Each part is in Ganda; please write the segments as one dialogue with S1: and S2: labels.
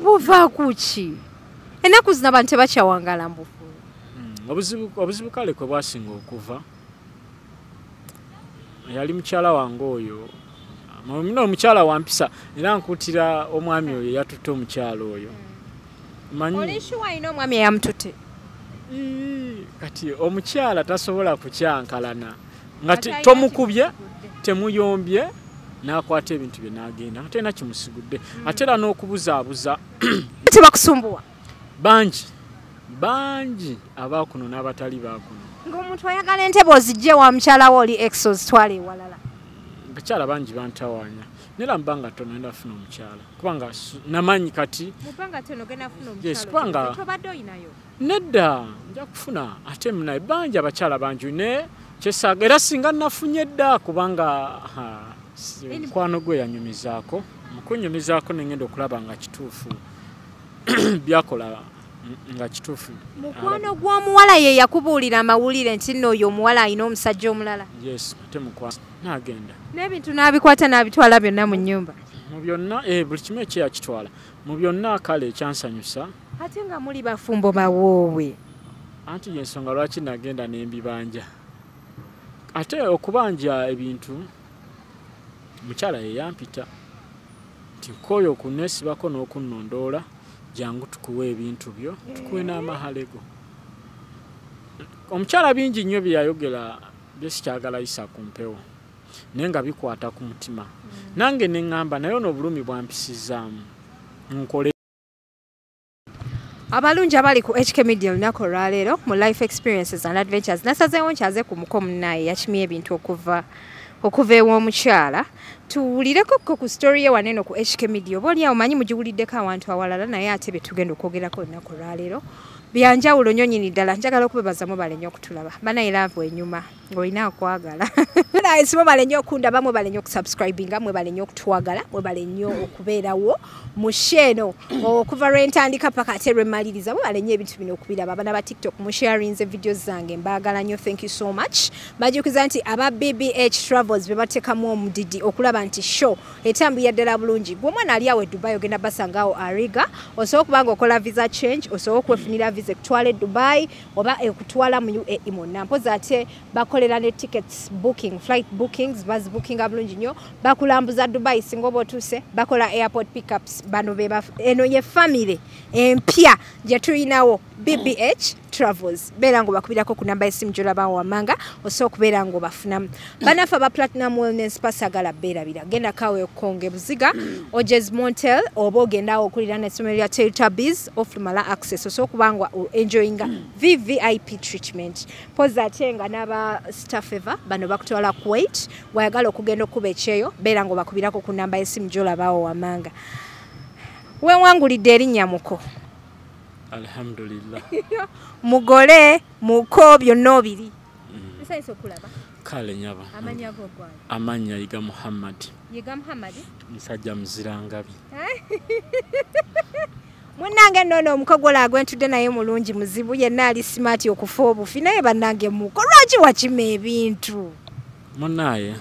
S1: Buva kuki. Enaku zino abantu tebakyawangala mbufu.
S2: Obuzibu kale kwe bwasinga okuva. Yali mukyala wange oyo. Mino omukyala wampisa era nkutira omwami oyo yatutte omukyala oyo.
S1: Olishu waino omwami yamtutte.
S2: Kati omukyala tasobola kukyankalana. Ngati tomukubye temuyombye nakwata ebintu bye nagenda ate na kimusigudde atera n'okubuzaabuza
S1: tebakusumbuwa
S2: bangi abakuno n'abatali bakuno
S1: ng'omuntu ayagala entebe ozijje wa mukyala wo oli exos twale ewalala
S2: bakyala bangi bantawanya nera mbanga tono enda funa omukyala kubanga namanyi kati
S1: mubanga tono gena funa omukyala
S2: yes kubanga
S1: tobadde oyinayo nedda
S2: nja kufuna ate mnaye bangi abakyala bangi ne kyesaaga era singa nafunye dda kubanga mukwano gwe yanyumizaako mukunyumizaako nengenda okulaba nga kituufu byakola nga kituufu
S1: mukwano gw'omuwala ye yakubuulira amawulire nti nno oyo omuwala alina omusajja omulala
S2: yes ate mukwano n'agenda
S1: n'ebintu n'abikwata n'abitwala byonna mu nnyumba
S2: mu byonna buli kimu ekyeyakitwala mu byonna kale ekyansanyusa
S1: ate nga muli bafumbo bawoowe
S2: anti yensonga lwaki nagenda n'embibanja ate okubanja ebintu mukyala ye yampita nti koyo okuneesibako n'okunnondoola jangu tukuwe ebintu byo tukuwe n'amahalego omukyala bingi nnyo byeyayogera byesikyagala yisa ku mpewo naye nga bikwata ku mutima nange neŋŋamba naye n'obulumi bwampisizaamu nkole
S1: abalungi abali ku HK Media olunaku olwaleero mu life experiences and adventures nasazeewo nkyaze ku muko munnaye Eyakimye ebintu okuva ew'omukyala tuwulireko ku story ye waneno ku HK Media oba oli awo manyi mugiwuliddeko awantu awalala naye ate betugenda okwogerako olunaku olwaleero byanjawulo nnyo nnyini ddala njagala okubebaza mubale nnyo okutulaba banaye laavu enyuma ng'olina okwagala naye si mubale nnyo okundaba mwebale nnyo okusubscribinga mwebale nnyo okutwagala mwebale nnyo okubeerawo mu sheeno okuva lwentandika paka ate lwemaliriza mwebale nnyo ebintu bino okubiraba abana ba TikTok musharinze videos zange mbaagala nnyo thank you so much bajukiza nti aba BBH Travels be bateekamu omudidi okulaba nti show etambulira ddala bulungi gwe omwana ali awo e Dubai ogenda basangaawo Ariga osobola okubanga okola visa change osobola okwefunira visa ekutwala e Dubai oba ekutwala mu UAE monna mpozi ate bakolera ne tickets booking flight bookings bazibookinga bulungi nnyo bakulambuza Dubai singa oba otuuse bakola airport pickups bano eno ye family empya gye tulinawo BBH Travels beera ngo bakubirako ku namba y'essimu gy'olaba wammanga osobola okubeera ngo bafunamu banafe aba Platinum Wellness pasagala beerabira genda kawe okonge buziga Ojes Montel oba ogendaawo okulira n'essomero lya Teletubbies ofulumala access osobola okuba nga enjoyinga VVIP treatment pozi ate nga n'aba staff eva bano bakutwala Kuwait wayagala okugenda okuba ekyeyo beera ngo bakubirako ku namba y'essimu gy'olabawo wammanga wewangulidde erinnya muko
S2: alhamdulillah
S1: mugole muko byonna obiri nsayise okulaba
S2: kale nyaba
S1: amanya go gwa
S2: amanya yiga Muhammad musajja muzirangabi
S1: munange nnono omukogola agwentudde naye mulungi muzibu yenna ali smart okufa obufi naye bannange muko lwaki wakima ebintu
S2: munaye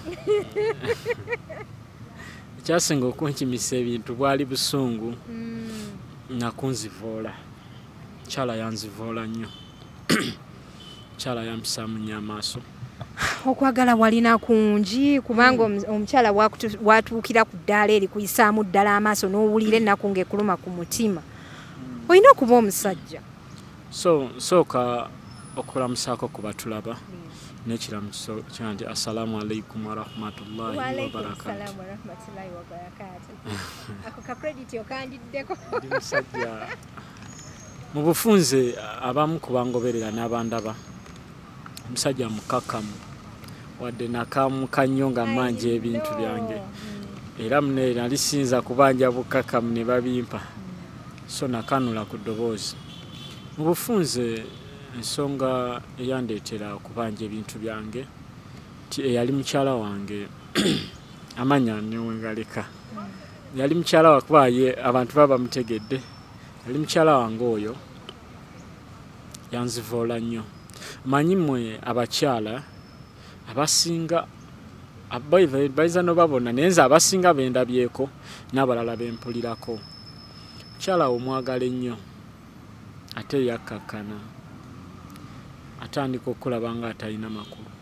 S2: ekyasinga okunkimisa ebintu bwali busungu nakunzivoola chala yanzivoola nnyo chala yampisaamu nnyo amaaso
S1: okwagala walina kungi kubanga omukyala watuukira ku ddaala eri kuyisaamu ddala amaaso n'owulira ennaku ng'ekuluma ku mutima olina okuba omusajja
S2: sooka okulamusaako ku batulaba n'ekiramu kya nti assalaamu alaikum warahmatullahi wabarakatuh
S1: ako ka credit okandiddeko
S2: ndi musajja mu bufunze abamu kubangoberera n'abandaba omusajja mukakamu wadde nakamuka nnyo nga manja ebintu byange era mune nalisinza kubanja bukakamu ne babimpa so nakanula ku ddoboozi mu bufunze ensonga eyandeetera okubanja ebintu byange ti eyali mukyala wange amanya newengaleka yali mukyala wakubaye abantu baba mutegedde yali mukyala wange oyo yanzivoola nnyo manyi mmwe abakyala abasinga bayiza nobabona naye nze abasinga bendabyeko n'abalala bempulirako omukyala omwagala ennyo ate yakkakkana atandika okulaba nga atalina makulu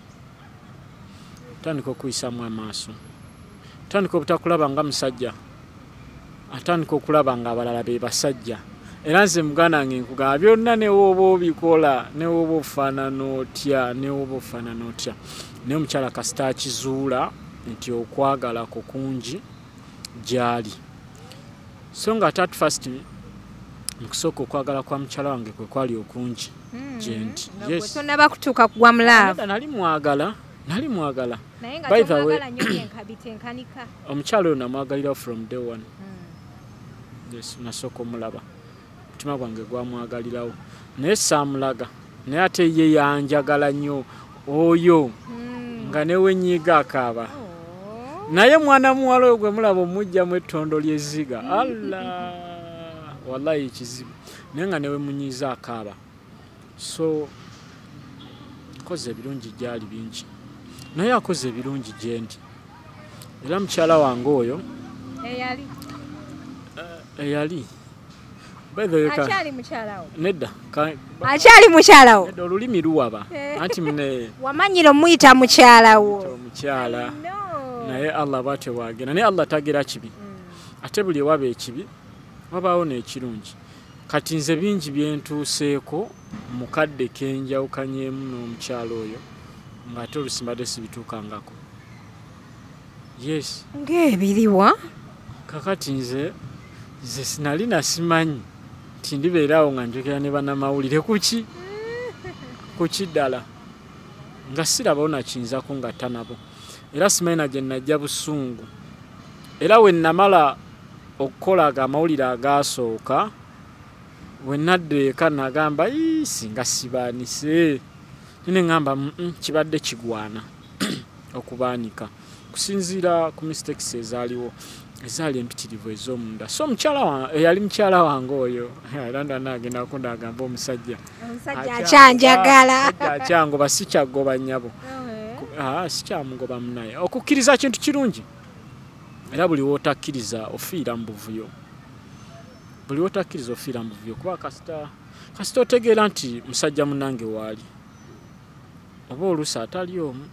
S2: atandika okuyisamu amaaso atandika obutakulaba nga musajja atandika okulaba nga abalala be basajja era nze muganda wange nkugamba byonna newoba obikola newoba ofaanana otya naye omukyala kasita akizuula nti okwagala ko kungi gyali so nga ate first mukusooka okwagala kwa mukyala wange kwe kwali okungi gyendi
S1: tonaba kutuuka kugwa mulaavu
S2: nali mwagala
S1: naye nga tomwagala nnyo byenkanika
S2: omukyala oyo namwagalira from day one yes nasooka omulaba omutima gwange gwamwagalirawo naye saamulaga naye ate ye yanjagala nnyo oyo nga newenyiiga akaaba naye mwana muwala oyo gwe mulaba omujjamu ettondo ly'ezziga alla wallahi ekizibu naye nga newe munyiiza akaaba so akoze ebirungi gyali bingi naye akoze ebirungi gyendi era mukyala wange oyo eyali
S1: akyali mukyalawo
S2: nedda
S1: akyali mukyalawo
S2: nedda olulimi luwaba anti mune
S1: wamanyira omuyita mukyalawo
S2: omukyala naye Allah bwate wagenda naye Allah tagera kibi ate buli ewaba ekibi wabaawo n'ekirungi kati nze bingi byentuuseeko mukadde kenjawukanyeemu n'omukyalo oyo ng'ate olusimbadde sibituukangako yes
S1: ng'ebiriwa
S2: kakati nze sinali nasimanyi nti ndibeeraawo nga njogera ne bannamawulire kuki ddala nga sirabawo nakiyinzako ngatta nabo era simanyi na gye najja busungu era we namala okukolaga amawulire agaasooka we nadda eka nagamba singa sibaanise nine ngamba kibadde kigwana okubaanika kusinziira ku mistakes ezaaliwo ezaali empitirivu ez'omunda so eyali mukyala wange oyo era nagenda kundagamba omusajja
S1: akyanjagala
S2: akyangoba sikyagoba nnyabo sikyamugoba munaye okukkiriza kintu kirungi era buli wootakkiriza ofiira mu buvuyo kuba kasita otegeera nti musajja munange waali oba oluusi atali omu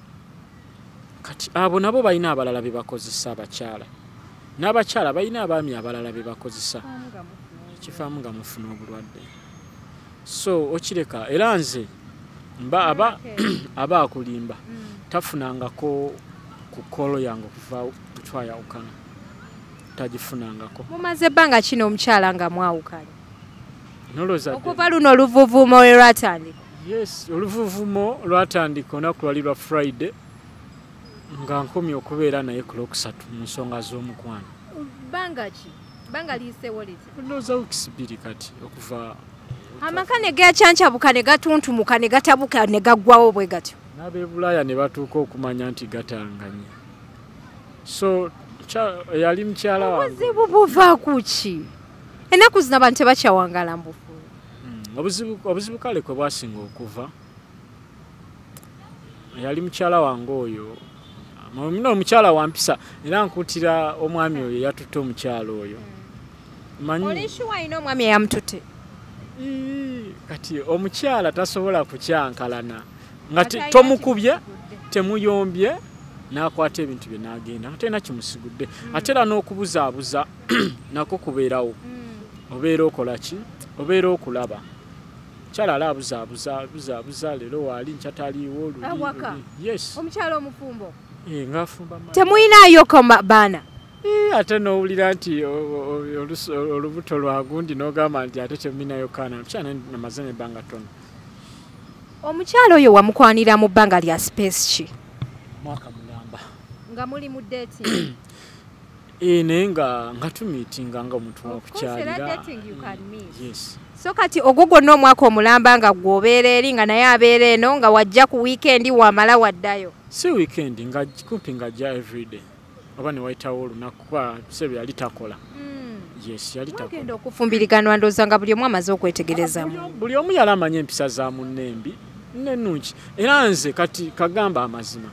S2: kati abo nabo balina abalala be bakozesa abakyala n'abakyala balina abaami abalala be bakozesa ekifaamu nga mufuna obulwadde so okireka era nze aba akulimba tafunangako ku kolo yange okuva twayawukana tagifunangako
S1: mumaze ebbanga kino omukyala nga mwawukanye okuva luno oluvuvumo lwe lwatandika
S2: yes oluvuvumo lwatandika olunaku lwali lwa Friday nga nkomye okubeera naye ku Lwokusatu mu nsonga z'omukwano
S1: bbanga liisewo liti
S2: ndowooza wiikisi bbiri kati okuva
S1: amaka ne gacyancabuka ne gatuntumuka ne gatabuka ne gaggwawo bwe gatyo
S2: n'ab'ebulaaya ne batuuka okumanya nti gatanganye so yali mukyala wange
S1: obuzibu buva ku ki ennaku zino abantu tebakyawangala mbufu
S2: obuzibu kale kwe bwasinga okuva yali mukyala wange oyo muno omukyala wampisa era nkuutira omwami oyo yatutte omukyala oyo
S1: olishuwa alina omwami eyamututte
S2: kati omukyala tasobola kukyankalana nga tomukubye temuyombye n'akwata ebintu bye n'agenda ate nakimusigudde ate era n'okubuzaabuza nako kubeerawo obeera okola ki obeera okulaba kyala alabuzaabuza leero waali nkyataliiwo yes
S1: omukyala omufumbo
S2: ng'afumba
S1: temuyinaayo baana
S2: ate n'owulira nti olubuto lwagundi n'ogamba nti ate temuminayo kaana mukyala namaze n'ebbanga ttono
S1: omukyala oyo wamukwanira mu bbanga lya space ki
S2: mwaka mulamba
S1: nga muli mu date
S2: naye nga tumiitinga nga omuntu wakukyalira yes
S1: so kati ogwo gwonna omwaka omulamba nga gw'obeera eri nga naye abeera eno nga wajja ku wiikendi wamala waddayo
S2: si weekend nga kumpi ngajja everyday oba ne wayitawo olunaku kuba sebe yali takola yes yali takola
S1: okufumbiriganwa ndowooza nga buli omu amaze okwetegerezamu
S2: buli omu yali amanya empisa za munnembi nenungi era nze kati kagamba amazima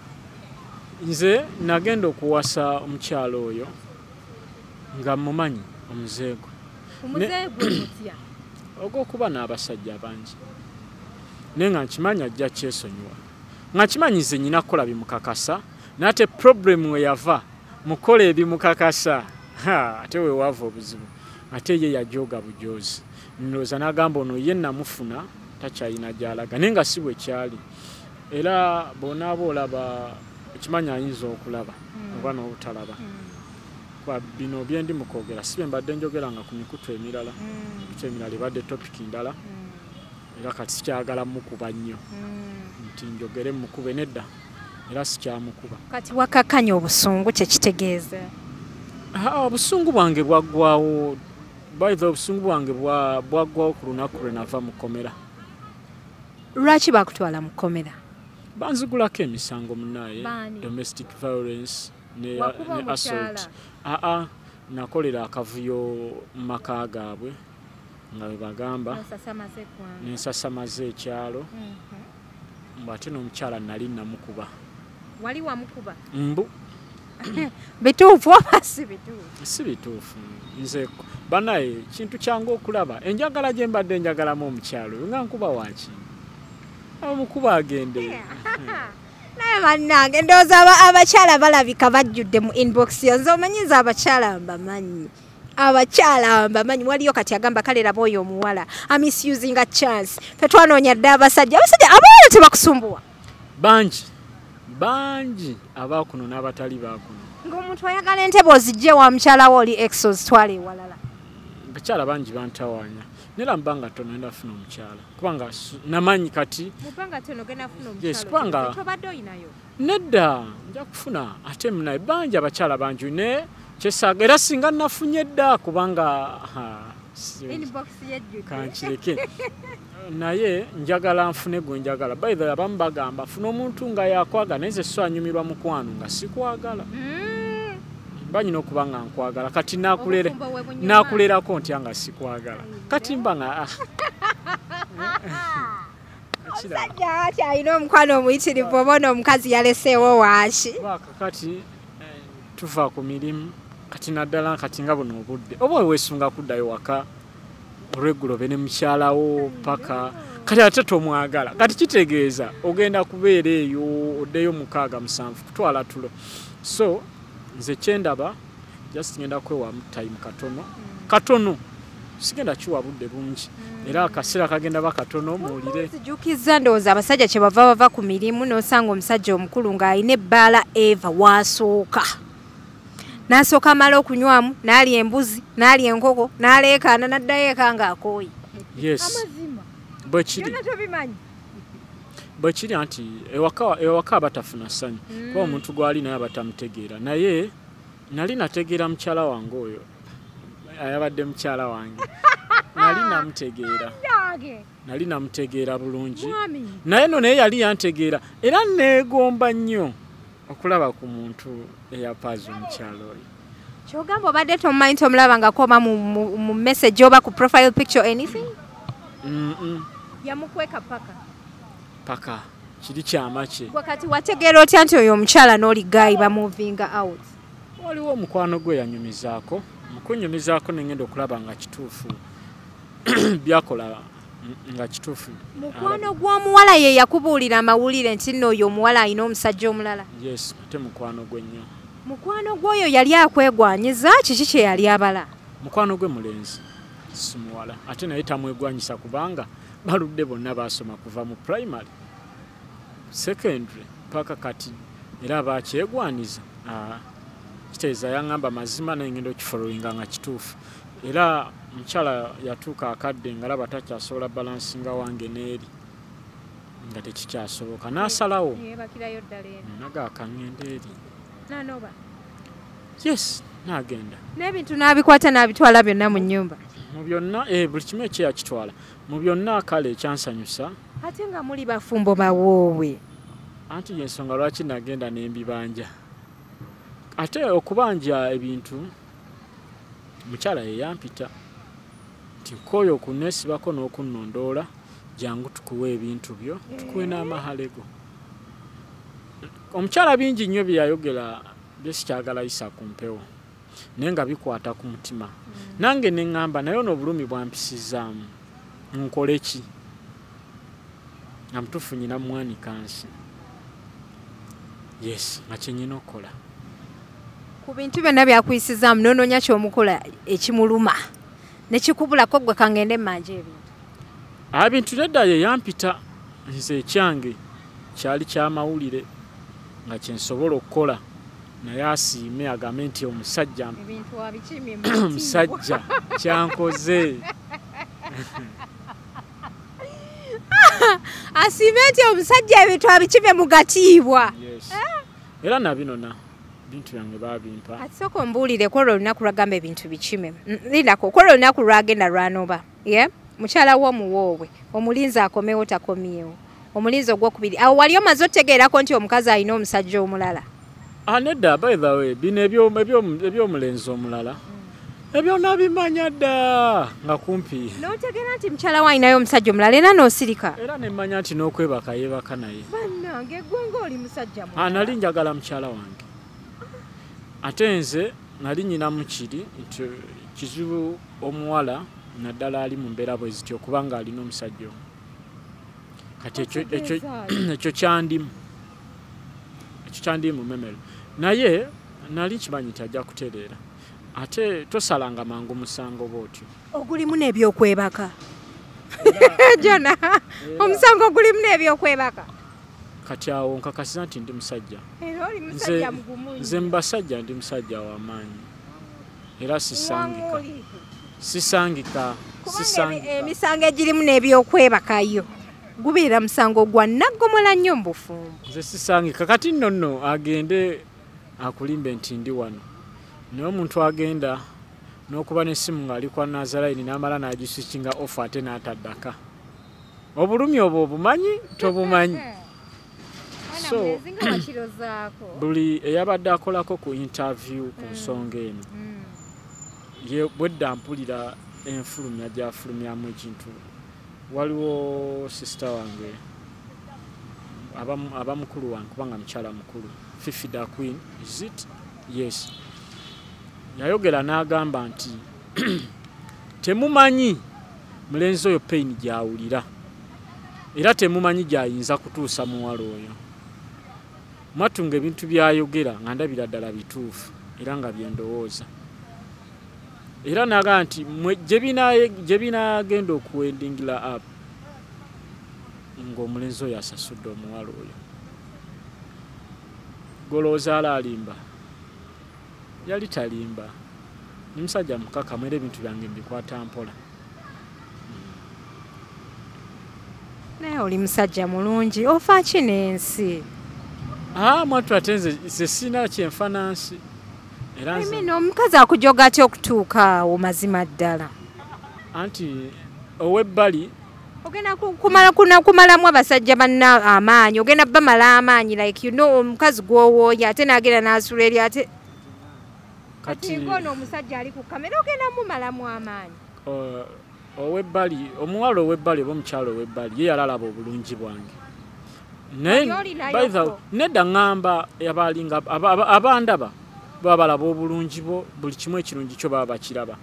S2: nze nagenda okuwasa omukyalo oyo nga mumanyi omuzeego
S1: Omuze gwe mutya.
S2: Ogw'okuba n'abasajja bangi. Naye nga nkimanyi ajja kyesonyiwa. Nga kimanyi nze nnyina kukola bimukakasa, n'ate problem we yava mukola ebimukakasa. Ate we wava obuzibu. Ate ye yajooga bujoozi. Ndowooza n'agamba ono ye namufuna takyalina gy'alaga. Naye nga si bwe kyali. Era bw'onaaba olaba ekimanyi ayinza okulaba oba n'obutalaba. Kwa bino byendi mu kwogera si bye mbadde njogeranga ku mikutu emirala. Emikutu emirala ebadde topiki ndala. Era kati sikyagala mukuba nnyo. Nti njogere mukube nedda. Era sikyamukuba.
S1: Kati wakakanya obusungu kye kitegeeza.
S2: Obusungu bwange bwaggwawo. By the obusungu bwange bwaggwawo ku lunaku lwe nava mu kkomera.
S1: Lwaki bakutwala mu kkomera?
S2: Banzigulako emisango munnaye. Domestic violence ne assault. Nakolera akavuyo mu maka gaabwe nga bwe bagamba. Nensasamaze ekyalo. Ate n'omukyala nali namukuba.
S1: Wali wamukuba?
S2: Mbu.
S1: Bituufu oba si bituufu?
S2: Si bituufu. Nze banaye kintu kyangu okulaba. Enjagala gye mbadde njagalamu omukyalo nga nkuba waki. Omukuba agende.
S1: Naye bannange ndowooza abakyala balabika bajjudde mu inbox yonze omanyiza abakyala mbamanyi. Abakyala mbamanyi waliyo kati agamba kale laba oyo omuwala misusing a chance. Fe twanoonya dda abasajja abawala tebakusumbuwa.
S2: Bangi abaakuno n'abatali baakuno.
S1: Ng'omuntu ayagala entebe ozijje wa mukyala wo oli exos twala ewalala.
S2: Abakyala bangi bantawaanya. Nera mbanga tono enda funa omukyala. Kubanga namanyi kati.
S1: Mubanga tono genda funa omukyala.
S2: Yes, kubanga.
S1: Tobadde oyinayo.
S2: Nedda nja kufuna ate munaye bangi abakyala bangi ne kyesaaga era singa nafunye dda kubanga
S1: inbox yejjudde.
S2: Kankireke. Naye njagala nfune gwe njagala. By the way abamu bagamba funa omuntu nga yakwagala naye nze so anyumirwa mukwano nga sikwagala. Banyina okuba nga nkwagala kati nakulerako ntya nga sikwagala kati mba nga
S1: Musajja ati alina omukwano omuyitirivu oba n'omukazi yaleseewo waaki.
S2: Kati tuva ku mirimu kati naddala kati nga buno obudde oba weesunga kuddayo waka olweggulo be ne mukyalawo paka kati ate tomwagala kati kitegeeza ogenda kubeera eyo oddeyo 6-7 kutwala tulo so nze kyendaba just ngenda kwewa time katono sigenda kiwa budde bungi era akaseera kagenda bakatono muwulire
S1: sijukiza ndowooza abasajja kye bava ku mirimu n'osanga omusajja omukulu ng'alina ebbaala eva wasooka n'asooka amala okunywamu n'alya embuzi n'alya enkoko n'aleekaana n'addayo eka ng'akooyi.
S2: Yes bwekiri anti ewaka abatafuna ssanyu kuba omuntu gwali naye abatamutegeera naye nali nategeera mukyala wange oyo ayabadde mukyala wange nali namutegeera bulungi naye no naye yali yantegeera era neegomba nnyo okulaba ku muntu eyapaaza omukyalo oyo.
S1: Kyogamba obadde tomumanyi tomulaba nga koma mu message oba ku profile picture anything? Yamukweka paka kiri kyamaki. Wakati wategeera otya nti oyo omukyala n'oli guy ba moving out?
S2: Waliwo omukwano gwe yanyumizaako mukunyumizaako nengenda okulaba nga kituufu byakola nga kituufu.
S1: Mukwano gw'omuwala ye yakubuulira amawulire nti nno oyo omuwala alina omusajja omulala?
S2: Yes ate mukwano gwe nnyo.
S1: Mukwano gw'oyo yali akwegwanyiza kiki kye yali abala?
S2: Mukwano gwe mulenzi si muwala ate naye tamwegwanyisa kubanga baludde bonna baasoma kuva mu primary secondary paka kati era bakyegwaniza. Kitegeeza yaŋŋamba mazima naye ngenda okifollowinga nga kituufu era mukyala yatuuka akadde nga laba takyasobola balansinga wange n'eri nga tekikyasoboka n'asalawo nagaaka ŋŋenda eri. Yes n'agenda
S1: n'ebintu n'abikwata n'abitwala byonna mu nnyumba.
S2: Mu byonna buli kimu ekyeyakitwala mu byonna kale ekyansanyusa.
S1: Ate nga muli bafumbo bawoowe.
S2: Anti y'ensonga lwaki nagenda n'embibanja. Ate okubanja ebintu mukyala ye yampita nti koyo okuneesibako n'okunnondoola jangu tukuwe ebintu byo tukuwe n'amahalego. Omukyala bingi nnyo bye yayogera bye sikyagala yisa ku mpewo naye nga bikwata ku mutima nange ne ŋŋamba naye ono obulumi bwampisizaamu nkole ki nga mutuufu nyina mwanika nsi yes nga kyenyina okukola
S1: ku bintu byonna byakuyisizaamu n'onoonya kyomukola ekimuluma nekikubulako gwe kangende mmanja ebintu
S2: nedda ye yampita nze ekyange kyali kyamawulire nga kyensobola okukola naye asiime agambe nti omusajja omusajja kyankoze
S1: asiime nti omusajja ebintu abikimye mu gatiibwa
S2: era nabinona bintu byange babimpa
S1: asooka ombuulireko olwo olunaku lwagamba ebintu bikime lindako ko olwo olunaku lwagenda lwanoba mukyala w'omuwoowe omulinzi akomewo takomyewo omulinzi ogwokubiri awo wali omaze otegeerako nti omukazi alina omusajja omulala
S2: nedda by the way bino ebyomulenzi omulala ebyo nabimanya dda nga kumpi
S1: n'otegeera nti mukyala we alinayo omusajja omulala era n'osirika
S2: era nemmanya nti n'okwebaka yeebaka naye
S1: bannange gwe ng'oli musajja
S2: nali njagala mukyala wange ate nze nali nyinamu kiri nti kizibu omuwala naddala ali mu mbeera bwe zityo kubanga alina omusajja omu kati ekyo kyandimu memero naye nali kimanyi nti ajja kutereera ate tosalanga mangu musango bwotyo
S1: ogulimu n'ebyokwebaka jona omusango ogulimu n'ebyokwebaka
S2: kati awo nkakasiza nti ndi musajja nze mubasajja ndi musajja w'amaanyi era sisangika
S1: emisango egirimu n'ebyokwebakayo gubeera musango gwa naggomola nnyo mu bufumbo
S2: nze sisangika kati nno agende akulimbe nti ndi wano naye omuntu agenda n'okuba n'essimu ng'ali kwa Nazalayini n'amala n'agiswikinga off ate n'ataddaka obulumi obwo obumanyi tobumanyi so buli eyabadde akolako ku interview ku nsonga eno bwedda mpulira enfulumya gyafulumyamu ekintu waliwo sister wange abamukulu wange kubanga mukyala mukulu Fifida Queen is it yes yayogera n'agamba nti temumanyi mulenzi oyo pain gyawulira era temumanyi gyayinza kutuusa muwala oyo mwatunga ebintu byayogera nga ndabira ddala bituufu era nga byendowooza era naga nti gye binagenda okuwendingira up ng'omulenzi oyo asasudde omuwala oyo golooza alimba yali talimba ni musajja mukakamu era ebintu byange mbikwata mpola naye
S1: oli musajja mulungi ofa ki n'ensi
S2: mwatu ate nze sina kyenfanansi era
S1: omukazi akujoga atya okutuuka awo mazima ddala
S2: anti ow'ebbali
S1: ogenda kumalamu abasajja banna amaanyi ogenda bamala amaanyi like omukazi gw'owooya ate n'agenda n'asula eri ate kati ngono omusajja ali ku kamera ogenda mumalamu amaanyi
S2: ow'ebbali omuwala ow'ebbali oba omukyalo ow'ebbali ye yalalaba obulungi bwange naye nedda ŋŋamba abalinga abandaba baba balaba obulungi bwo buli kimu ekirungi kyo baba bakiraba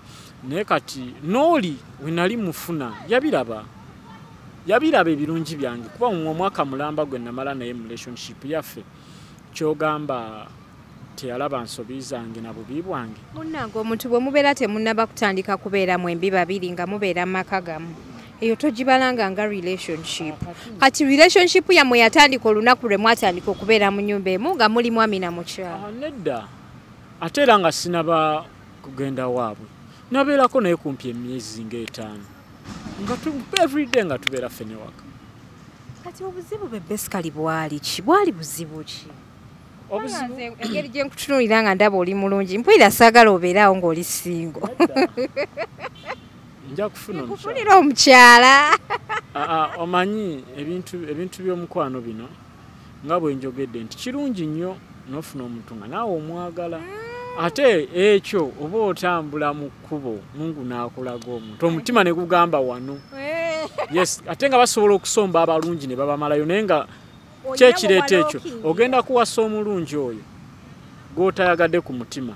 S2: naye kati n'oli we nali mufuna yabiraba ebirungi byange kuba omwaka mulamba gwe namala naye mu relationship yaffe kyogamba teyalaba nsobi zange na bubi bwange
S1: munnange omuntu bwe mubeera temunnaba kutandika kubeera mwembi babiri nga mubeera maka gamu eyo togibalanga nga relationship kati relationship yammwe yatandika olunaku lwe mwatandika okubeera mu nnyumba emu nga muli mwami na mukyala
S2: nedda ate era nga sinaba kugenda waabwe nabeerako naye kumpi emyezi ng'etaano nga everyday nga tubeera ffene waka
S1: kati obuzibu bwe besikali bwali buzibu ki engeri gye nkutunuulira nga ndaba oli mulungi mpulira saagala obeerawo ng'oli singo
S2: nja kufunira
S1: omukyala
S2: omanyi ebintu by'omukwano bino nga bwe njogedde nti kirungi nnyo n'ofuna omuntu nga naawe omwagala ate ekyo oba otambula mu kkubo Mungu n'akulaga omuntu omutima ne gugamba wano yes ate nga basobola okusomba abalungi ne babamalayo naye nga kyekireeta ekyo ogenda kuwasa omulungi oyo gw'otayagadde ku mutima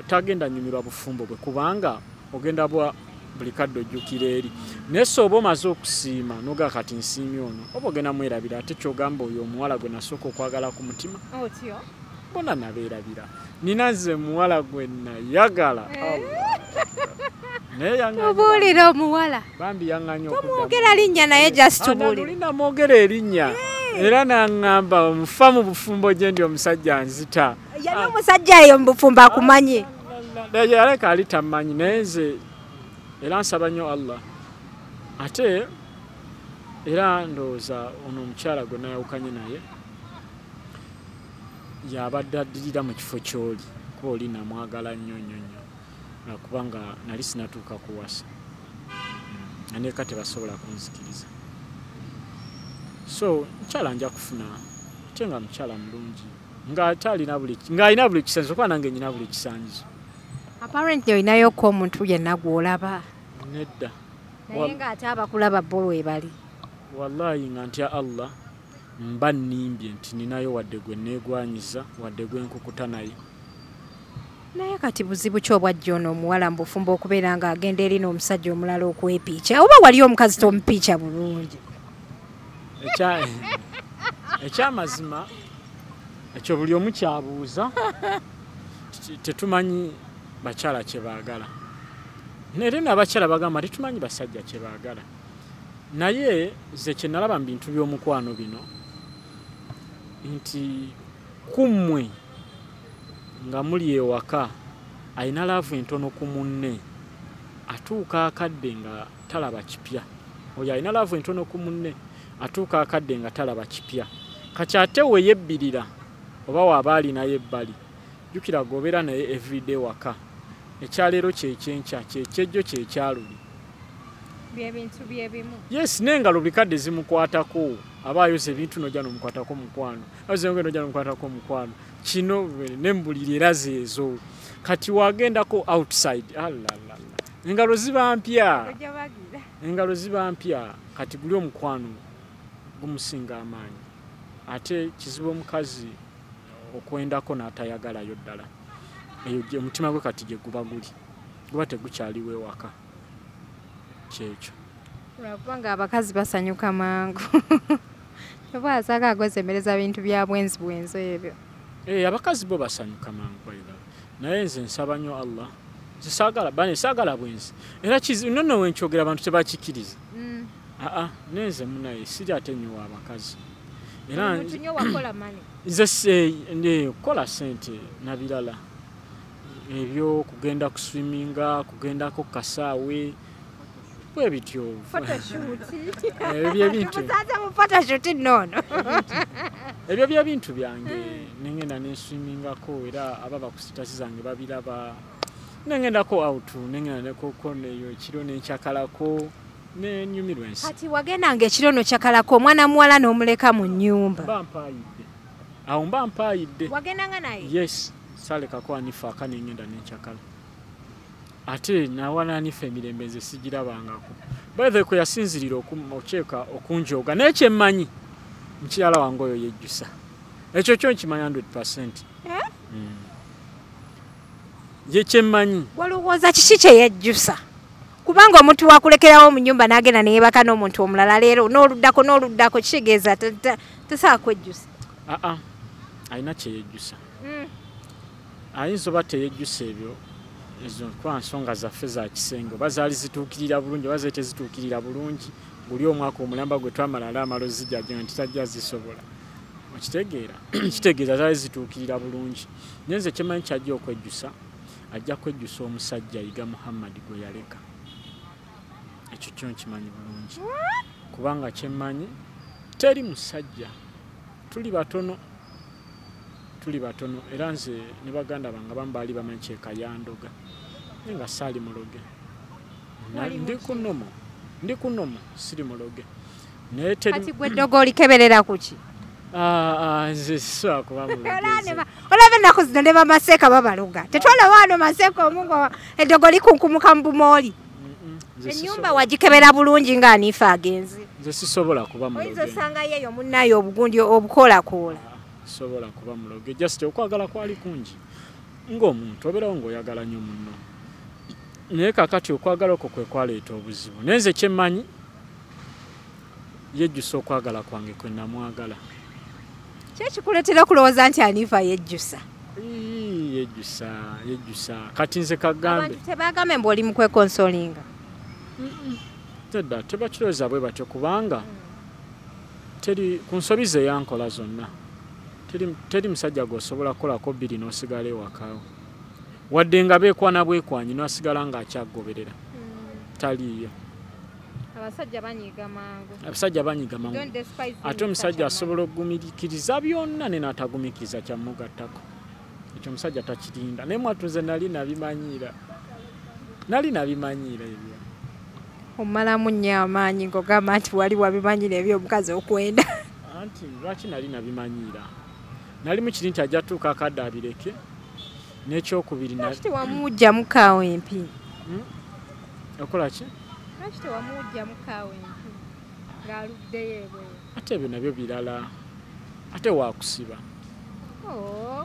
S2: tagenda nyumirwa bufumbo bwe kubanga ogenda bwa buli kadde ojjukira eri naye sooba omaze okusiima noga kati nsiimye ono oba ogenda mwerabira ate kyogamba oyo omuwala gwe nasooka okwagala ku mutima bona nabeerabira nina nze muwala gwe nayagala
S1: tubuulira omuwala
S2: bambi yaŋŋanya
S1: tomwogera linnya naye just tubuulira
S2: nolina mwogera erinnya era naŋŋamba omufa mu bufumbo gye ndi omusajja nzita
S1: yali omusajja eyo mu bufumbo akumanye
S2: yaleka ali tamanyi naye nze era nsaba nnyo Allah ate era ndowooza ono omukyala gwe nayawukanye naye yabadde addirira mu kifo ky'oli kuba oli namwagala nnyo nnyo nnyo kubanga nali sinatuuka kuwasa aneka tebasobola kunzikiriza so mukyala nja kufuna ate nga mukyala mulungi ng'alina buli kisanyizo kuba nange nyina buli kisanyizo
S1: apparently olinayoku omuntu yenna gw'olaba
S2: nedda
S1: naye ng'ate abakulaba bo webali
S2: wallahi nga ntya Allah mba nnimbye nti ninayo wadde gwe neegwanyiza wadde gwe nkukuta naye
S1: naye kati buzibu ki obwajja ono omuwala mu bufumbo okubeera ng'agenda eri n'omusajja omulala okwepiica oba wali omukazi tomupiica bulungi
S2: ekyamazima ekyo buli omu kyabuuza tetumanyi bakyala kye baagala nere n'abakyala bagamba tetumanyi basajja kye baagala naye ze kye nalaba mu bintu by'omukwano bino nti kummwe nga muli ewaka alina laavu entono ku munne atuuka akadde nga talaba kipya oyo alina laavu entono ku munne atuuka akadde nga talaba kipya kati ate weyebbirira oba waaba alinayo ebbali jjukira gobeera naye everyday waka ekyaleero kyekyenkya kyekyejo kyekyaluli
S1: byebintu byebimu
S2: yes n'engalo buli kadde zimukwatako aba ayoza ebintu nojja nomukwatako mukwano ayoza nojja nomukwatako mukwano kino nembuliri era zeezo kati wagendako outside alalala engalo ziba mpya kati guli omukwano gumusinga amaanyi ate kizibu omukazi okwendako n'atayagalayo ddala eyo omutima gwe kati gye guba tegukyaliwo ewaka kyekyo
S1: olwakubanga abakazi basanyuka mangu oba asaka agozemereza bintu bya bwenzi ebyo
S2: abakazi bo basanyuka mangu naye nze nsaba nnyo Allah saagala bwenzi era nono wenkyogera abantu tebakikiriza nenze munaye siri ate nnyo abakazi era nze kukola sente nabirala ebyo kugenda kuswiminga kugendako kasaawe bwe bityo ebyo byebintu byange nengenda nenswimingako era aba bakusitasi zange babiraba nengendako out nengenda nekokoneyo ekiro nenkyakalako nenyumirwa ensi
S1: kati wagendanga ekiro nokyakalako omwana muwala n'omuleka mu nnyumba
S2: mba mpaayidde
S1: wagendanga naye
S2: yes salekako anifa akanengenda nenkyakala ate nawala anifa emirembe nze sigirabangako baithe kwe yasinzirira okukyeka okunjoga naye kyemmanyi mukyala wange oyo yejjusa ekyo kyo nkimanya 100%. Ye kyemmanyi
S1: walowooza kiki kyeyejjusa kubanga omuntu wakulekerawo mu nnyumba n'agenda neyeebaka n'omuntu omulala leero n'oluddako kitegeeza tasaa kwejjusa
S2: alina kyeyejjusa ayinza oba teyejjusa ebyo ezo kwa nsonga zaffe za kisenge oba zaali zituukirira bulungi oba zeete zituukirira bulungi buli omwaka omulamba gwe twamala amalozi jajja nti tajja zisobola okitegeera kitegeeza zaali zituukirira bulungi naye nze kyemmanyi kyajja okwejjusa ajja kwejjusa omusajja yiga Muhammad gwe yaleka ekyo kyo nkimanyi bulungi kubanga kyemmanyi teri musajja tuli batono era nze ne baganda bange abamu baali bamanyi kyekayandoga naye nga saali muloge ndi kunomo siri muloge naye
S1: kati gwe ddogo olikeberera kuki
S2: nze sisobola kuba muloge
S1: olaba ennaku zino ne bamaseeka babaluga tetwalaba wano maseeka omungo eddogo likunkumuka mu bumooli ennyumba wagikebera bulungi ng'aniifa agenzi
S2: nze sisobola kuba muloge
S1: oyinza osangayo eyo munnayo obugundi obukoolakoola
S2: sobola kuba muloge just okwagala kwali kungi ng'omuntu obeerawo ng'oyagala nnyo munno naye kakati okwagala okwo kwe kwaleeta obuzibu naye nze kyemmanyi yejjusa okwagala kwange kwe namwagala
S1: kyekikuleetera okulowooza nti aniifa yejjusa
S2: yejjusa kati nze kagambe
S1: abantu tebagambe mbu oli mu kwekonsolinga
S2: tedda tebakirowooza bwe batyo kubanga teri ku nsobi ze yankola zonna teri musajja gw'osobola kukolako bbiri n'osigala ewakawo wadde nga beekwana bwekwanyi n'asigala ng'akyagoberera taliiyo abasajja banyiga mangu ate omusajja asobola okugumikiriza byonna ne n'atagumikiriza kyamugattako ekyo omusajja takirinda naye mwatuze nali nabimanyiira ebyo
S1: omalamu nnyo amaanyi ng'ogamba nti wali wabimanyira eby'omukazi okwenda
S2: anti lwaki nali nabimanyiira nali mukiri nti ajja tuuka akadde abireke n'ekyokubiri
S1: lwaki tewamuwujjamu kaawo empi
S2: okola ki
S1: lwaki tewamuwujjamu kaawo empi ng'aluddeyo ebweru
S2: ate ebyo nabyo birala ate waakusiba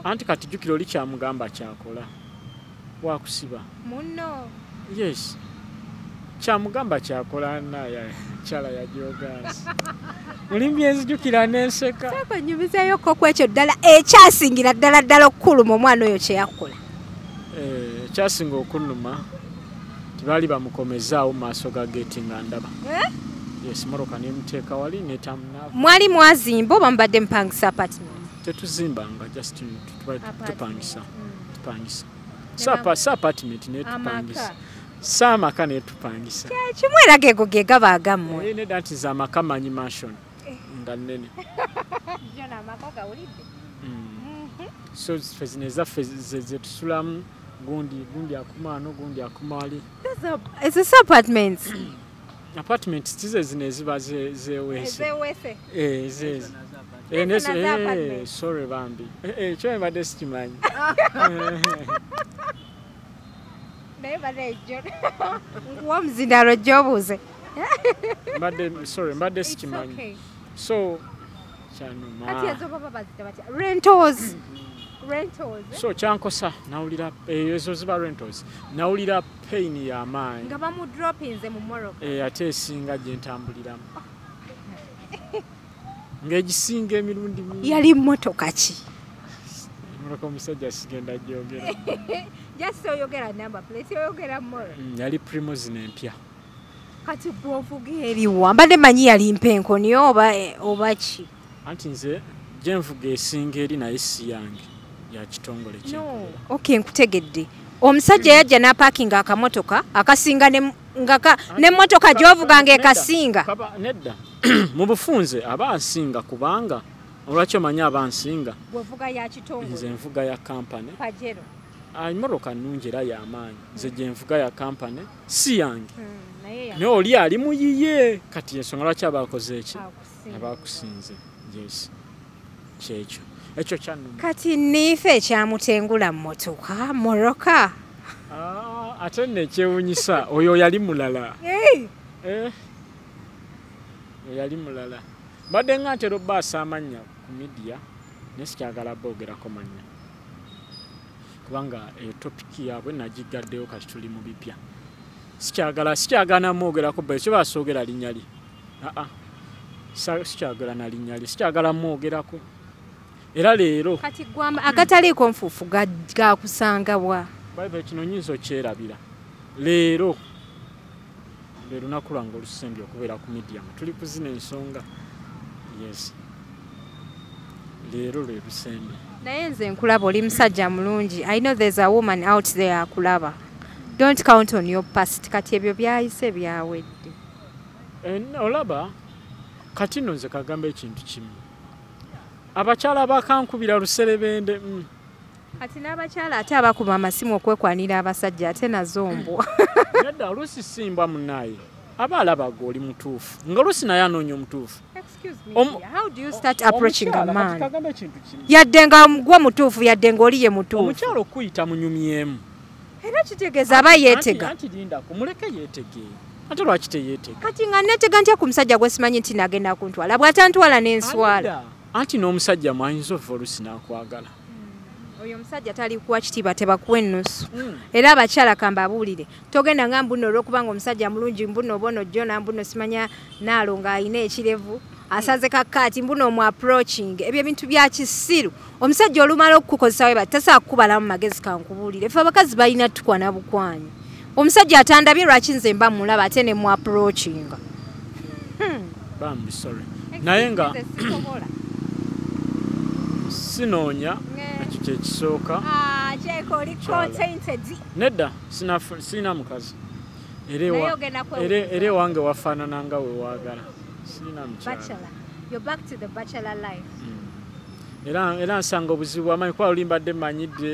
S2: anti kati jjukira oli kyamugamba kyakola waakusiba
S1: munno
S2: yes kyamugamba kyakola naye kyala yajogansi mulimu byenzijukira n'enseka
S1: sakonyumizayoko kwekyo ddala ekyasingira ddala okukuluma omwana oyo kyeyakola
S2: ekyasinga okunuma tibaali bamukomezaawo mu maaso ga geeti nga ndaba yes moroka nemuteeka wali netamunaavu
S1: mwali mwazimba oba mubadde mupangisa apartment
S2: tetuzimbanga just tupangisa sa apartment netupangisa saamaka netupangisa
S1: kimu era geego ge gaba agammwe
S2: nedda nti zaamaka manyi mansion nga nnene so ffe zino ezaffe zetusulamu gundi akuma wano gundi akuma wali
S1: ezo apartments
S2: apartments tize zino eziba zeweese ezeezi sorry bambi kyo mbadde sikimanyi
S1: womuzindalo gyobuuze
S2: mbadde sikimanyi so
S1: rentals
S2: so kyankosa nawulira ezo ziba rentals nawulira pain y'amaanyi
S1: nga bamudropinze mu Morocco
S2: ate esinga gye ntambuliramu ng'egisinga emirundi mingi
S1: yali mmotoka ki
S2: Morocco omusajja sigenda gyogera
S1: just oyogera number plate oyogera more
S2: yali primozine empya
S1: kati bwovuga eriwa mbadde manyi yali mpenkoni oba ki
S2: anti nze gye nvuga esinga eri naye si yange ya kitongole kyenkola
S1: okay nkutegedde omusajja yajja n'apakinga akamotoka akasinga n'emmotoka gy'ovuga ng'ekasinga
S2: nedda mu bufunze abansinga kubanga olwaki omanyi abansinga nze nvuga ya kampani moroka nnungi era y'amaanyi nze gye nvuga ya kampani si yange naye oli ali muyiye kati ensonga lwaki abakoze eki abakusinze yes kyekyo ekyo kyannuma
S1: kati niife ekyamutengula mmotoka moroka
S2: ate nekyewunyisa oyo yali mulala yali mulala badde nga ntera obbaasa amanya ku midiya naye sikyagala boogerako mannya kubanga eyo topiki yaabwe nagigaddeyo kati tuli mu bipya sikyagala mwogerako bba ekyo basoogera linnya li sikyagala na linnya li sikyagala mwogerako era leero
S1: kati agataliiko nfuufu gakusangabwa
S2: baiba kino nyinza okyerabira leero lunaku lwange olusembye okubeera ku midiya tuli kuzina ensonga yes leero lwe lusembe
S1: naye nze nkulaba oli musajja mulungi I know there's a woman out there akulaba don't count on your past kati ebyo byayise byawedde
S2: olaba kati nno nze kagamba ekintu kimu abakyala bakankubira luserebende
S1: kati n'abakyala ate abakuba amasimu okwekwanira abasajja ate nazo mbwa
S2: nedda oluusi simbwa munaye aba alabaga oli mutuufu nga oluusi naye anoonya omutuufu
S1: how do you start approaching a man yadde nga gwe mutuufu yadde ng'oli ye mutuufu
S2: omukyala okuyita munyumyemu
S1: era kitegeeza aba yeetega
S2: anti lindako muleke yeetege ate lwaki teyeetega
S1: kati nga neetega ntya ku musajja gwe simanyi nti nagenda kuntwala bw'atantwala n'enswala
S2: anti n'omusajja mwayinza ova oluusi n'akwagala
S1: oyo omusajja tali kuwa kitiibwa tebakuwa ennusu era abakyala kambabuulire togenda nga mbuno olwokubanga omusajja mulungi mbuno obono jjona mbuno simanya naalo ng'alina ekirevu asaze kakaati mbuno omu approaching ebyo ebintu bya kisiru omusajja olumala okukukozesa we bati tasaa kukubalamu magezi kankubuulire ffe abakazi balina tukwana bukwanyi omusajja atandabye lwaki nze mba mulaba ate ne mu approaching
S2: bambi sorry naye nga sinoonya ekyo kyekisooka nedda sirina mukazi era ewange wafaanana nga we waagala sirina mukyala era nsanga obuzibu amanyi kuba olimbadde mmanyidde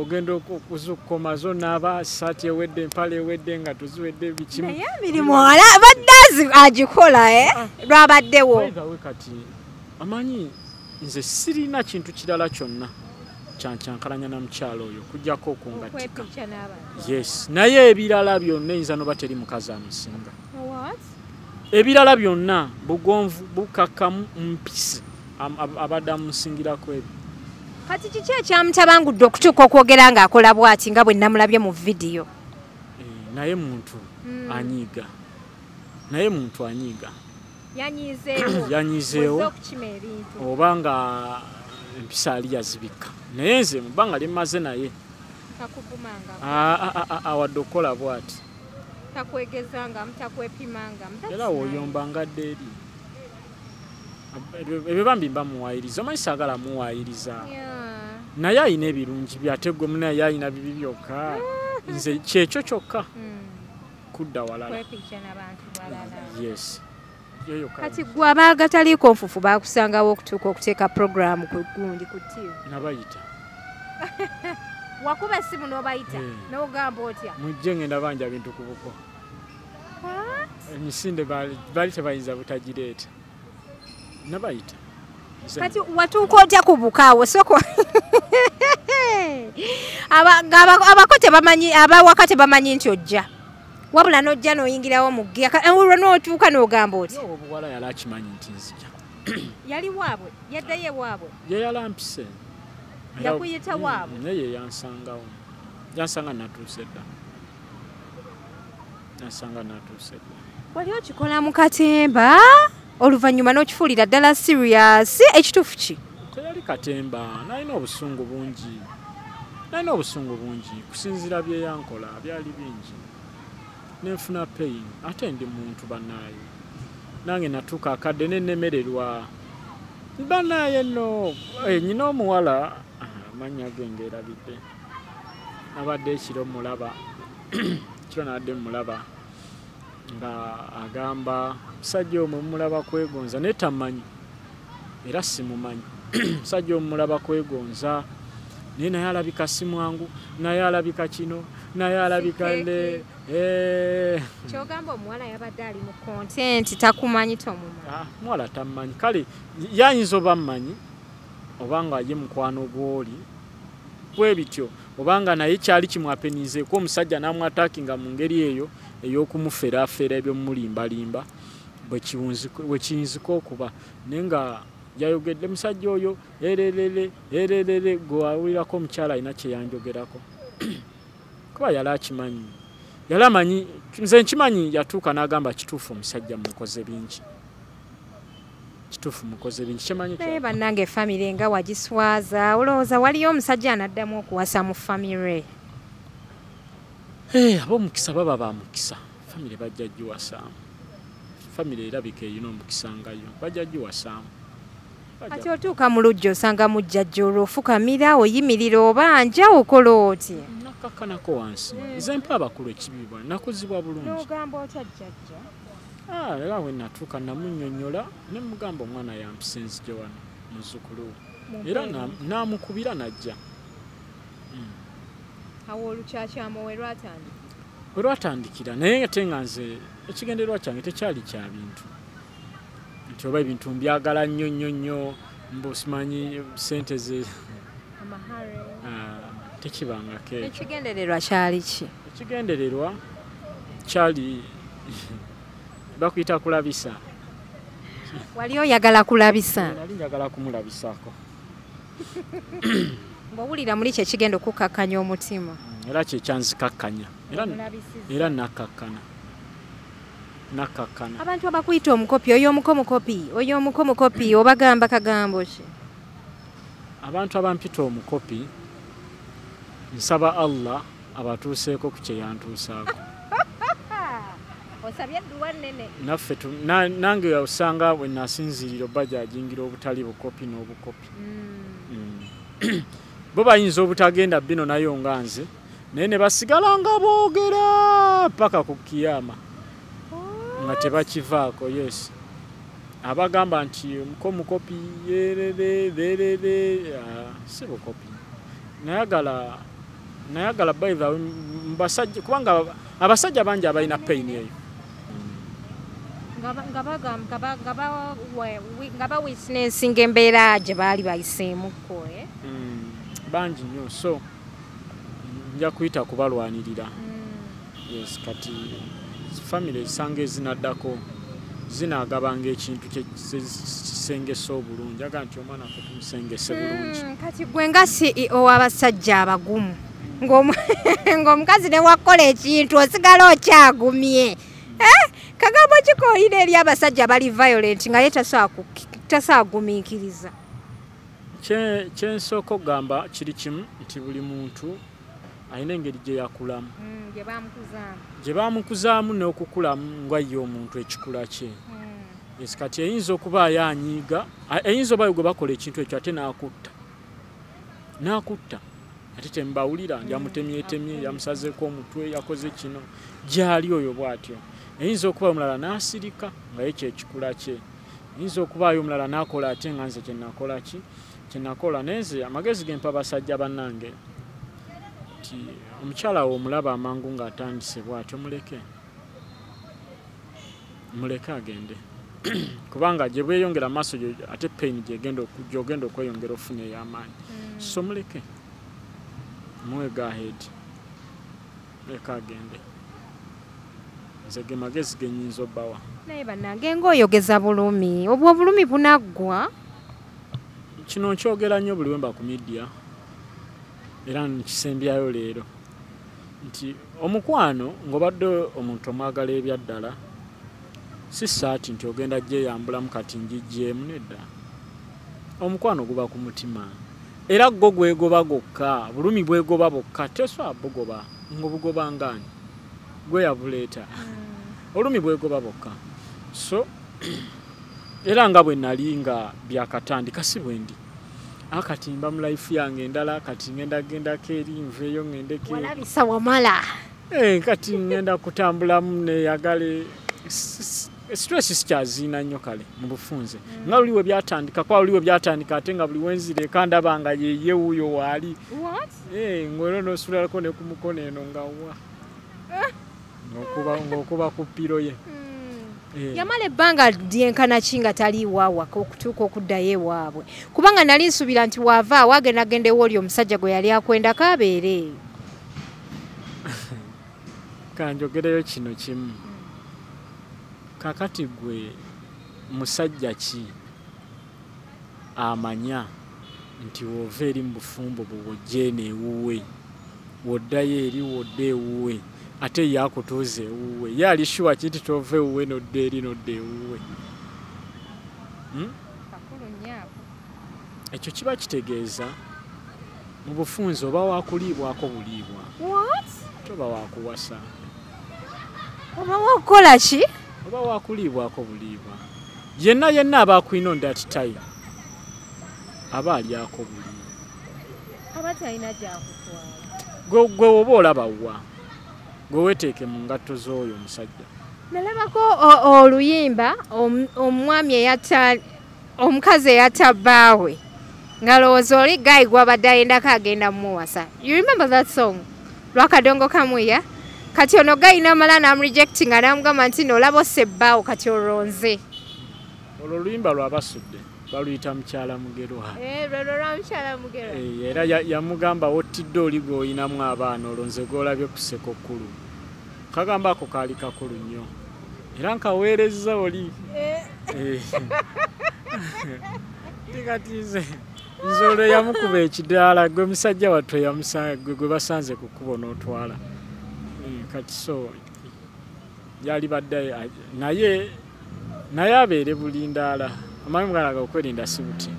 S2: ogenda okukoma zonaaba saati ewedde empale ewedde nga tuziwedde bikimu
S1: naye mirimu baddazi agikola lwabaddewo
S2: we kati amanyi nze sirina kintu kirala kyonna kyankyankalanya na mukyalo oyo kujjako okungatika yes naye ebirala byonna eyinza noba teri mukazi amusinga ebirala byonna bugonvu bukakamu mpisi abadde amusingirako ebyo
S1: kati kiki ekyamutabangudde okutuuka okwogera ng'akola bw'ati nga bwe namulabye mu vidiyo
S2: naye muntu anyiiga yanyiizeewo oba nga empisa ali yazibika naye nze mu bbanga limaze naye awadde okukola bw'ati era woyomba ngadde eri ebyo bambi bamuwaayiriza omanyi saagala muwaayiriza naye ayina ebirungi byategwe munaye ayina bibi byokka nze kyekyo kyokka kudda walala yes
S1: kati gwe abaaga taliiko nfufu baakusangawo okutuuka okuteeka puroguramu ku gundi ku TV
S2: nabayita
S1: wakuba essimu n'obayita n'ogamba otya
S2: mujje ngenda banja Ebintukubuko emisinde baali tebayinza butagireeta nabayita
S1: kati watuuka otya ku bukaawe soko abako tebamanyi abawaka tebamanyi nti ojja wabula n'ojja n'oyingirawo mu ggeya olwo n'otuuka n'ogamba oti
S2: obuwala yali akimanyi nti nzija
S1: yali waabwe yaddayo ewaabwe
S2: ye yalampise
S1: yakuyita waabwe
S2: naye yansangawo yansanga natuuse dda
S1: wali okikola mu katemba oluvannyuma n'okifuulira ddala serious ekituufu ki
S2: teyali katemba nalina obusungu bungi kusinziira byeyankola byali bingi nenfuna pain ate ndi muntu bannaaye nange natuuka akadde nennemererwa bannaaye nno nyina omuwala amanya ge ngeerabidde nabadde ekiro mulaba kiro nabadde mulaba nga agamba musajja omwe mulaba kwegonza naye tamanyi era simumanyi musajja omulaba kwegonza naye naye alabika si mwangu naye alabika kino naye alabika le
S1: kyogamba omuwala yabadde ali mu content takumanyi tomumanyi
S2: muwala tamanyi kale yayinza oba mmanyi obanga ye mukwano gw'oli bwe bityo obanga naye kyali kimwapenizeeko omusajja n'amwataakinga mu ngeri eyo ey'okumuferaafera ebyo mulimbalimba bwe kiyinzika okuba naye nga yayogedde musajja oyo ererere gwe awulirako omukyala alina kyeyanjogerako kuba yali akimanyi yali amanyi nze nkimanyi yatuuka n'agamba kituufu omusajja mukoze bingi kimanyi
S1: naye bannange famire nga wagiswaza olowooza waliyo omusajja anaddamu okuwasa mu famire
S2: ab'omukisa baba bamukisa famire bajja giwasaamu famire erabika erina omukisa ngayo bajja giwasaamu
S1: kati otuuka mu lujja osanga mujjajja olwo ofukamira oyimirira oba nja okola oti
S2: nakakkanako wansi nze mpa abakulu ekibibwa nakuzibwa bulungi
S1: n'ogamba otya jjajja
S2: era we natuuka namunnyonnyola ne mugamba omwana yampisa enzije wano muzzukulu era n'amukubira najja
S1: awo olukyakyamu we
S2: lwatandikira naye ate nga nze ekigendererwa kyange tekyali kya bintu nti oba ebintu mbyagala nnyo mbosimanyi sente ze tekibangako ekyo
S1: ekigendererwa kyali ki
S2: ekigendererwa kyali bakuyita kulabisa
S1: wali oyagala kulabisa
S2: nali njagala kumulabisaako
S1: Ng'owulira muli kye kigenda okukakkanya omutima.
S2: Era kye kyanzikakkanya. Era nakakkana.
S1: Abantu abakuyita omukopi, oyo omukopi, obagamba kagambo ki?
S2: Abantu abampita omukopi, nsaba Allah abatuuseeko ku kye yantuusaako.
S1: Osabye edduwa nnene.
S2: Naffe nange osanga bwe nasinziirira obajajingira obutali bukopi n'obukopi. Bo bayinza obutagenda bino nayo nga nze, naye ne basigala nga boogera paka ku kiyama. Nga tebakivaako, yes. Abagamba nti omukopi yerere si bukopi. Nayagala by the way mbasajja kubanga abasajja bangi abalina pain eyo. Ngaba
S1: witnessing embeera gye baali bayiseemuko
S2: bangi nnyo, so nja kuyita kubalwanirira. Yes, kati family ezisange ezinaddako zinaagabanga ekintu kisengesa obulungi, aga nti omwana ffe tumusengese bulungi.
S1: Kati gwe nga CEO w'abasajja abagumu ng'omukazi ne wakola ekintu osigala okyagumye. Kagambo kikoyina eri abasajja bali violent nga ye tasaagumiikiriza.
S2: Kyensooka okugamba kiri kimu nti buli muntu alina engeri gye yakulamu. Gye baamukuzaamu n'okukulamu nga ye omuntu ekikula kye. Yes, kati eyinza okuba yanyiiga, eyinza oba gwe bakola ekintu ekyo ate n'akutta. Ate tembawulira, yamutemyetemye, yamusazeeko omutwe, yakoze kino. Gyali oyo bw'atyo. Eyinza okuba omulala n'asirika nga ye kyekikula kye. Eyinza okubaayo omulala n'akola ate nga nze kyenakola ki? Kyenakola nenze amagezi gempa abasajja bannange. Omukyala wo omulaba amangu ng'atandise bw'atyo muleke agende. Kubanga gye bweyongera amaaso ate pain gy'ogenda okweyongera ofune ey'amaanyi. So muleke. Muwe go ahead. Leka agende. Nze ge magezi ge nnyinza obbawa.
S1: Naye bannange ng'oyogeza bulumi. Obwo obulumi bunaggwa.
S2: Kino nkyogera nnyo buli wemba ku media. Era nkisembyayo leero. Nti omukwano ng'obadde omuntu omwagala ebyaddala, si saati nti ogenda gyeyambulamu kati njijjeemu nedda. Omukwano guba ku mutima. Era gwo gwegoba gokka, bulumi bwegoba bokka, teswa bugoba, ng'obugoba ngani. Gwe yabuleeta. Olumi bwegoba bokka. So, era nga bwe nali nga byakatandika si bwe ndi. Akati mba mu life yange endala kati gendako eri nveeyo ngendeke.
S1: Walabisa wamala.
S2: Kati ngenda kutambulamu neyagale. Stress sikyaziina nnyo kale mu bufunze. Nga luliwe byatandika, kwa luliwe byatandika ate nga buli wenzire kandabanga ye wuyo waali.
S1: What?
S2: Ngwero n'osulalako ne ku mukono eno nga wa. Ng'okuba ku piro ye.
S1: Yamala ebbanga lyenkana ki nga tali waawa okutuuka okuddayo ewaabwe. Kubanga nali nsuubira nti waava waagendagenda ew'oli omusajja gwe yali akwendako abeere.
S2: Kanjogereyo kino kimu. Kakati gwe musajja ki amanya nti wova eri mu bufumbo bw'ojje n'ewuwe, woddayo eri wodda ewuwe, ate yakutuuza ewuwe, ye ali shuwa kinti tova ewuwe nodda eri nodda ewuwe. Ekyo kiba kitegeeza mu bufunze oba waakuliibwako buliibwa. Toba waakuwasa.
S1: Oba waakukola ki?
S2: Oba waakuliibwako buliibwa. Yenna aba akwina on that time aba alyako buliibwa.
S1: Aba talina gy'akutwala.
S2: Gwe oba olaba wa? Gwe weeteeke mu ngatto z'oyo omusajja.
S1: Nalabako oluyimba omwami omukazi eyatta bbaawe ngalowooza oli Guy gw'abadde ayendako agenda mumuwasa. You remember that song? Lwakadongo Kamwiya? Kati ono Guy n'amala n'amurejectinga n'amugamba nti n'olaba ossa ebbaawo kati olonze.
S2: Olwo oluyimba lwabasudde baluyita mukyala mugerwa.
S1: Lwolwo lwa mukyala mugerwa.
S2: Era yamugamba wottidde oli gw'oyinamu abaana olonze gw'olabye ku Ssekokkulu. Kagamba ako kaali kakulu nnyo. Era nkaweerezza oli. Tikatize. Nzolo yamukuba ekidaala gwe musajja watwe gwe basanze kukubona otwala. Kati so yali badde naye abeere bulindaala amanyi mugana gakwerinda sibuti.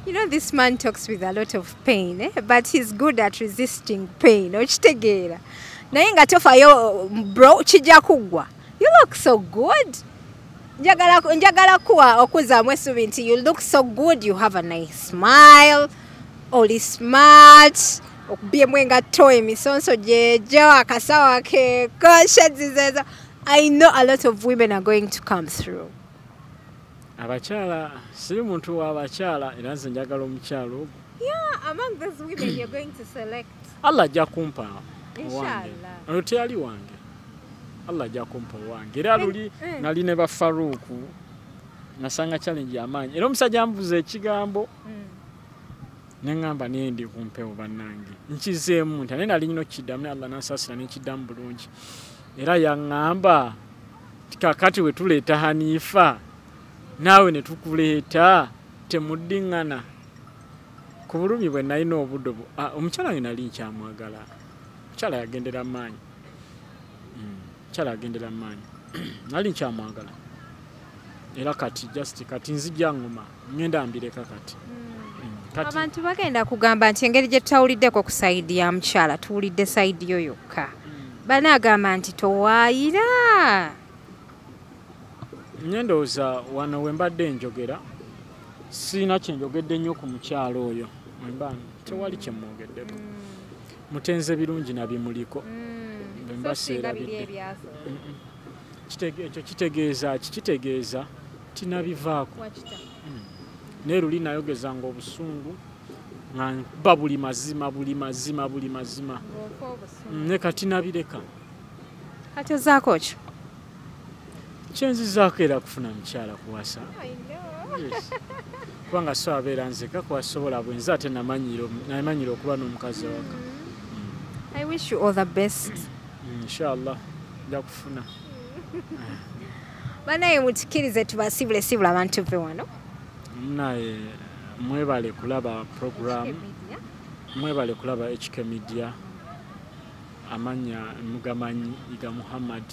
S1: You know, this man talks with a lot of pain, but he's good at resisting pain. Okitegeera. Naye nga tofayo bro kijja kugwa. You look so good. Njagala kuwa okuzaamu essuubi nti you look so good, you have a nice smile, oli smart, okubyemu engatto emisonso gyejo, akasawa ke, shades zezo. I know a lot of women are going to come through.
S2: Abakyala siri muntu w'abakyala era nze njagala omukyala ogwo.
S1: Yeah, among those women you're going to select.
S2: Allah ajja kumpa
S1: Inshallah.
S2: Oyo teyali wange. Allah ajja kumpa wange. Era luli nali ne ba Faruku nasanga challenge y'amaanyi. Era omusajja ambuza ekigambo. Nengamba nendi kumpewo bannange. Nkizeemu nti nali nnyo kiddamu Allah nansasira n'ekiddamu bulungi. Era yaŋŋamba kakati we tuleeta Hanifa naawe ne tukuleeta temuddiŋŋana. Ku bulumi bwe nalina obudde omukyala we nali nkyamwagala. Omukyala yagendera maanyi. Omukyala yagendera maanyi. Nali nkyamwagala. Era kati kati nzijja ngoma ngenda mbireka kati.
S1: Abantu bagenda kugamba nti engeri gye tutawuliddeko ku sayidi ya mukyala tuwulidde sayidi yo yokka. Banaagamba nti towaayira.
S2: Nyendowooza wano we mbadde njogera siina kye njogedde nnyo ku mukyalo oyo. Tewali kye mwogeddeko. Mutenze birungi na bimuliko. Mbaseerabidde. Ekyo kitegeeza tinabivaako. Naye luli nayogezanga obusungu nga mba buli mazima. Ne kati nabireka.
S1: Kati ozaako ki?
S2: Kyenzizaako era kufuna mukyala kuwasa. Kubanga so abeera nzeka kwasobola bwenza ate namanyira okuba n'omukazi waka.
S1: I wish you all the best.
S2: Inshallah nja kufuna.
S1: Banaye mutukirize tubasibule abantu be wano.
S2: Naye mwebale kulaba program. Mwebale kulaba HK Media. Amanya mugamanyi Iga Muhammad.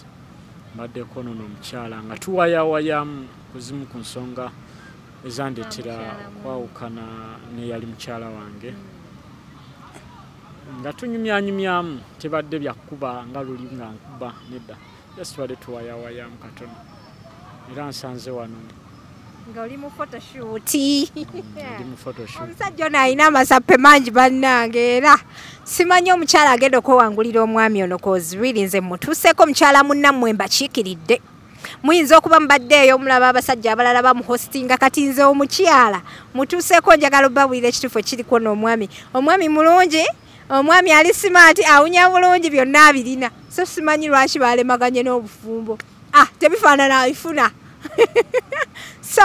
S2: Mbadde kono n'omukyala nga tuwayawayamu kuzimu ku nsonga ezandetera kwawukana neyali mukyala wange. Nga tunyumyanyumyamu tebadde byakuba nga luli nga nkuba nedda. Just tubadde tuwayawayamu katono. Era nsanze wano.
S1: Nga oli mu photoshoot.
S2: Ndi mu photoshoot.
S1: Omusajja ono alina amasappe mangi bannange era simanyi omukyala agenda okwewangulira omwami ono kozi really nze mutuuseeko mukyala munnammwe mbakiikiridde. Muyinza okuba mubaddeeyo mulaba abasajja abalala bamuhostinga kati nze omukyala mutuuseeko njagala obbabulira ekituufu ekiriko n'omwami. Omwami mulungi, omwami ali smart, awunya bulungi byonna abirina. So simanyi lwaki balemaganye n'obufumbo. Tebifaanana abifuna. So,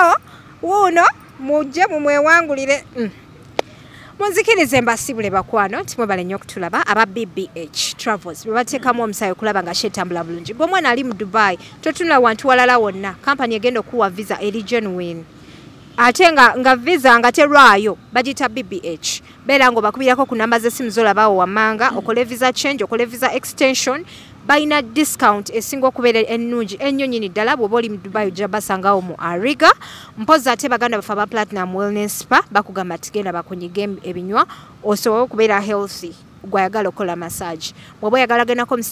S1: wuno mujje mumwewangulire. Munzikirize mbasibule bakwano timwebale nnyo okutulaba aba BBH Travels bebateekamu omusayo kulaba nga shetambula bulungi. Gwe omwana ali mu Dubai totunula wantu walala wonna kampani egenda okuwa visa eri genuine. Ate nga visa nga terwayo bagita BBH. Beera ng'obakubirako ku namba z'essimu z'olabawo wammanga okole visa change okole visa extension. Baina discount esinga okubeera ennungi ennyo nnyini ddala bw'oba oli mu Dubai ojja basangawo mu Ariga. Mpozi ate baganda bafe aba Platinum Wellness Spa bakugamba tigenda bakunyiga ebinywa osobola okubeera healthy gwayagala okola massage. Bw'oba oyagala gendako mu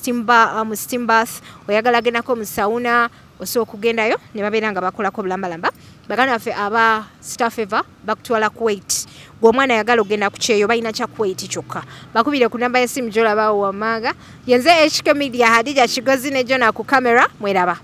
S1: steam bath oyagala gendako mu sauna osobola okugendayo ne babeera nga bakolako bulambalamba. Baganda bafe aba Staffever bakutwala Kuwait. Gw'omwana ayagala ogenda ku kyeyo balina kya Kuwait kyokka. Bakubire ku namba y'essimu gy'olabawo wammanga. Yenze HK Media Hadija Kigozi ne Jona ku kamera mweraba.